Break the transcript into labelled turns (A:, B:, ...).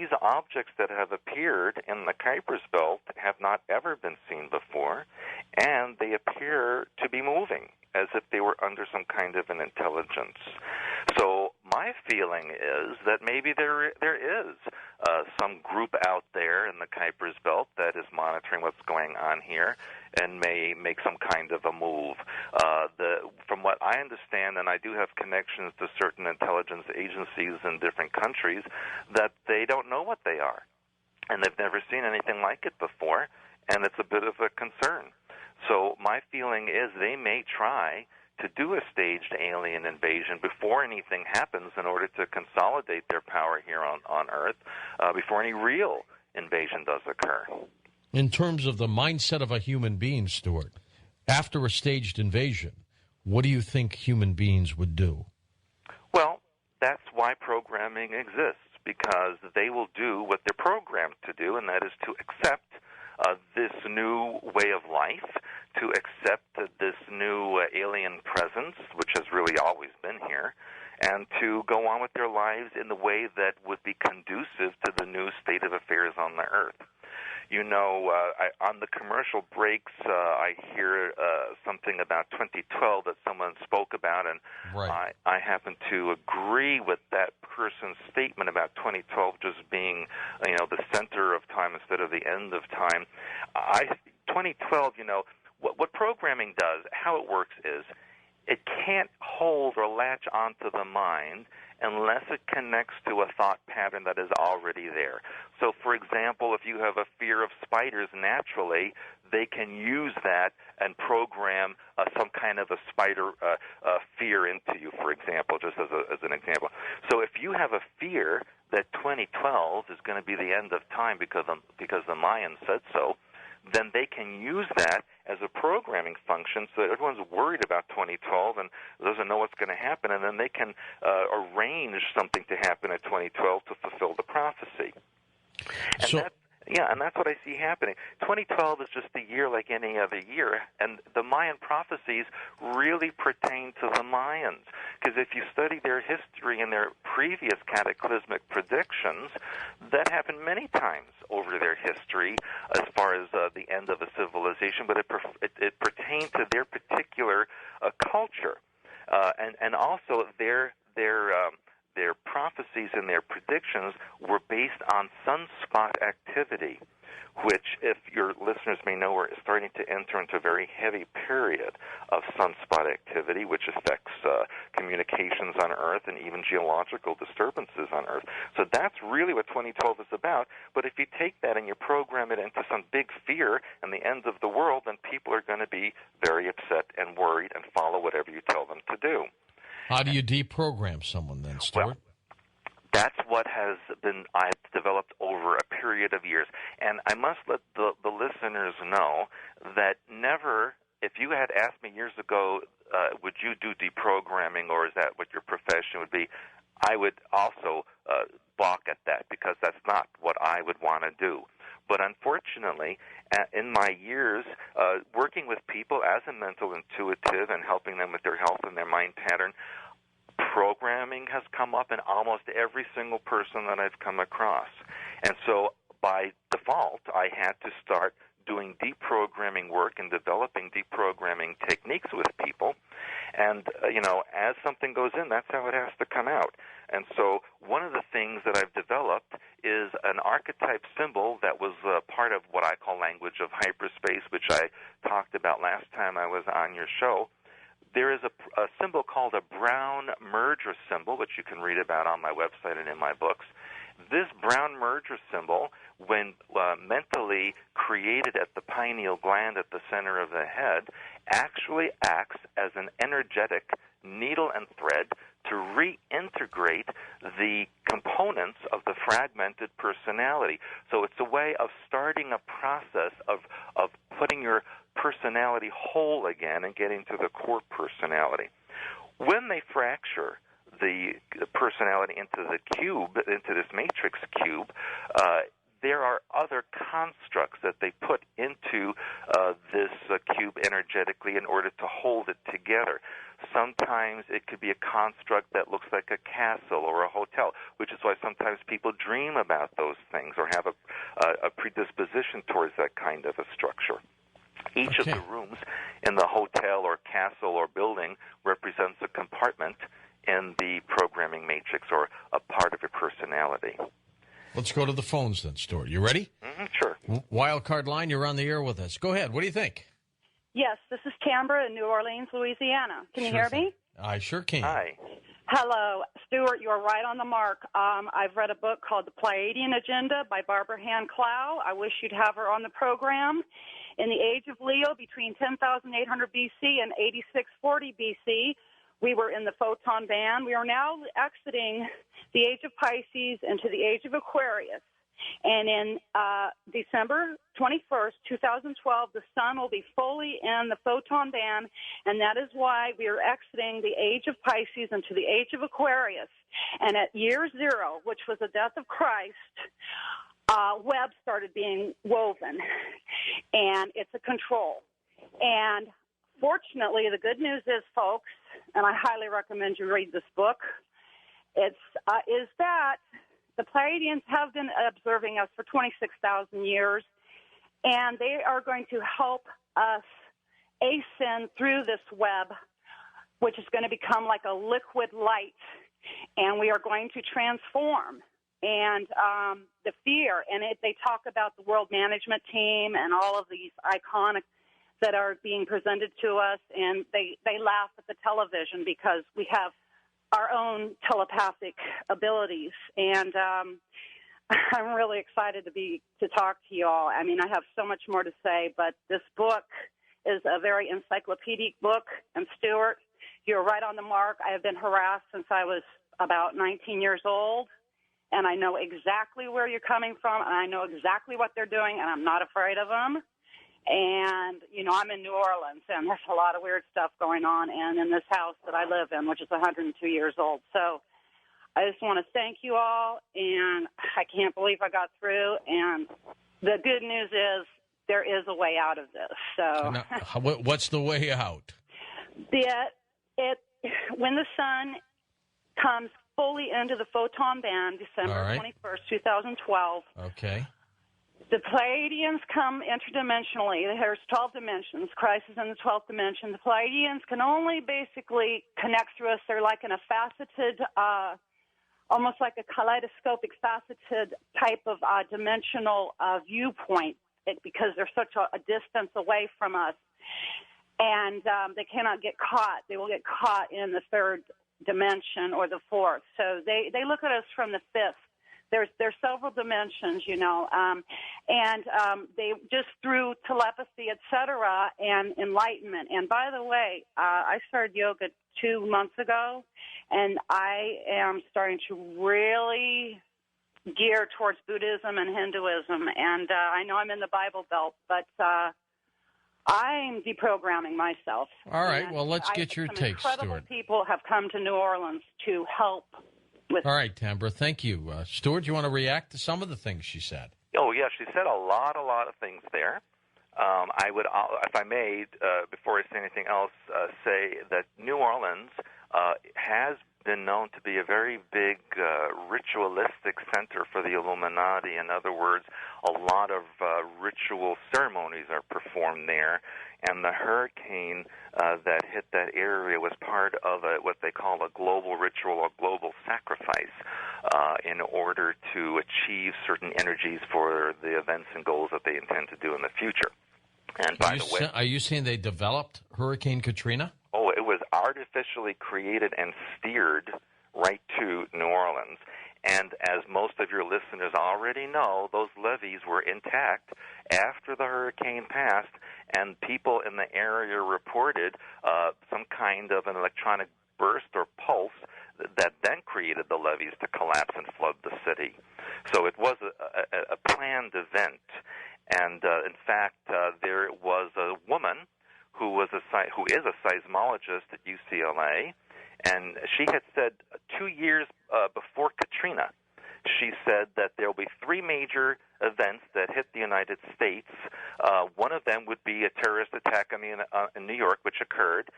A: these objects that have appeared in the Kuiper's Belt have not ever been seen before, and they appear to be moving as if they were under some kind of an intelligence. So my feeling is that maybe there is some group out there in the Kuiper's Belt that is monitoring what's going on here and may make some kind of a move. From what I understand, and I do have connections to certain intelligence agencies in different countries, that they don't know what they are, and they've never seen anything like it before, and it's a bit of a concern. So my feeling is they may try to do a staged alien invasion before anything happens in order to consolidate their power here on Earth, before any real invasion does occur.
B: In terms of the mindset of a human being, Stuart, after a staged invasion, what do you think human beings would do?
A: Well, that's why programming exists, because they will do what they're programmed to do, and that is to accept this new way of life, to accept this new alien presence, which has really always been here, and to go on with their lives in the way that would be conducive to the new state of affairs on the Earth. You know, on the commercial breaks, I hear something about 2012 that someone spoke about, and right. I happen to agree with that person's statement about 2012 just being, the center of time instead of the end of time. 2012, what programming does, how it works is, it can't hold or latch onto the mind unless it connects to a thought pattern that is already there. So, for example, if you have a fear of spiders naturally, they can use that and program some kind of a spider fear into you, for example, just as an example. So if you have a fear that 2012 is going to be the end of time because the Mayans said so, then they can use that as a programming function so that everyone's worried about 2012 and doesn't know what's going to happen, and then they can arrange something to happen at 2012 to fulfill the prophecy. And that's what I see happening. 2012 is just a year like any other year, and the Mayan prophecies really pertain to the Mayans, because if you study their history and their previous cataclysmic predictions, that happened many times over their history as far as the end of a civilization, but it pertained to their particular culture, and also their prophecies and their predictions were based on sunspot activity, which, if your listeners may know, we're starting to enter into a very heavy period of sunspot activity, which affects communications on Earth and even geological disturbances on Earth. So that's really what 2012 is about. But if you take that and you program it into some big fear and the end of the world, then people are going to be very upset and worried and follow whatever you tell them to do.
B: How do you deprogram someone then, Stuart?
A: Well, that's what I've developed over a period of years. And I must let the listeners know that never, if you had asked me years ago, would you do deprogramming or is that what your profession would be, I would also balk at that because that's not what I would want to do. But unfortunately, in my years working with people as a mental intuitive and helping them with their health and their mind pattern, programming has come up in almost every single person that I've come across. And so by default, I had to start doing deprogramming work and developing deprogramming techniques with people. And, as something goes in, that's how it has to come out. And so one of the things that I've developed is an archetype symbol that was part of what I call language of hyperspace, which I talked about last time I was on your show. There is a symbol called a brown merger symbol, which you can read about on my website and in my books. This brown merger symbol, when mentally created at the pineal gland at the center of the head, actually acts as an energetic needle and thread to reintegrate the components of the fragmented personality. So it's a way of starting a process of putting your personality whole again and getting to the core personality. When they fracture the personality into the cube, into this matrix cube, there are other constructs that they put into this cube energetically in order to hold it together. Sometimes it could be a construct that looks like a castle or a hotel, which is why sometimes people dream about those things or have a predisposition towards that kind of a structure. Each of the rooms in the hotel or castle or building represents a compartment in the programming matrix or a part of your personality.
B: Let's go to the phones then, Stuart. You ready?
A: Mm-hmm, sure.
B: Wildcard line, you're on the air with us. Go ahead. What do you think?
C: Yes, this is Tambra in New Orleans, Louisiana. Can you hear me?
B: I sure can.
A: Hi.
C: Hello. Stuart, you're right on the mark. I've read a book called The Pleiadian Agenda by Barbara Hand Clow. I wish you'd have her on the program. In the age of Leo, between 10,800 BC and 8640 BC, we were in the photon band. We are now exiting the age of Pisces into the age of Aquarius. And in December 21st, 2012, the sun will be fully in the photon band, and that is why we are exiting the age of Pisces into the age of Aquarius. And at year zero, which was the death of Christ, web started being woven, and it's a control. And fortunately, the good news is, folks, and I highly recommend you read this book, is that the Pleiadians have been observing us for 26,000 years, and they are going to help us ascend through this web, which is going to become like a liquid light, and we are going to transform. And the fear, and they talk about the world management team and all of these iconic that are being presented to us, and they laugh at the television because we have our own telepathic abilities, and I'm really excited to talk to you all. I mean, I have so much more to say, but this book is a very encyclopedic book, and Stuart, you're right on the mark. I have been harassed since I was about 19 years old, and I know exactly where you're coming from, and I know exactly what they're doing, and I'm not afraid of them. And, you know, I'm in New Orleans, and there's a lot of weird stuff going on, and in this house that I live in, which is 102 years old. So I just want to thank you all, and I can't believe I got through. And the good news is there is a way out of this. So
B: now, what's the way out?
C: When the sun comes fully into the photon band, December 21st, 2012.
B: Okay.
C: The Pleiadians come interdimensionally. There's 12 dimensions. Christ is in the 12th dimension. The Pleiadians can only basically connect through us. They're like in a faceted, almost like a kaleidoscopic faceted type of dimensional viewpoint because they're such a distance away from us. And they cannot get caught. They will get caught in the third dimension or the fourth. So they look at us from the fifth. There's several dimensions, you know, and they just through telepathy, et cetera, and enlightenment. And by the way, I started yoga 2 months ago, and I am starting to really gear towards Buddhism and Hinduism. And I know I'm in the Bible Belt, but I'm deprogramming myself.
B: All right, well, let's get your take, Stuart.
C: Incredible people have come to New Orleans to help.
B: All right, Tambra, thank you. Stuart, do you want to react to some of the things she said?
A: Oh, yeah, she said a lot of things there. I would, if I may, before I say anything else, say that New Orleans has been known to be a very big ritualistic center for the Illuminati. In other words, a lot of ritual ceremonies are performed there, and the hurricane that hit that area was part of what they call a global ritual or global sacrifice in order to achieve certain energies for the events and goals that they intend to do in the future. And by the way,
B: are you saying they developed Hurricane Katrina?
A: Oh, it was artificially created and steered right to New Orleans. And as most of your listeners already know, those levees were intact after the hurricane passed, and people in the area reported some kind of an electronic burst or pulse that then created the levees to collapse and flood the city. So it was a planned event. And in fact, there was a woman who is a seismologist at UCLA, and she had said 2 years before Katrina, She said that there will be three major events that hit the United States. One of them would be a terrorist attack in New York, which occurred.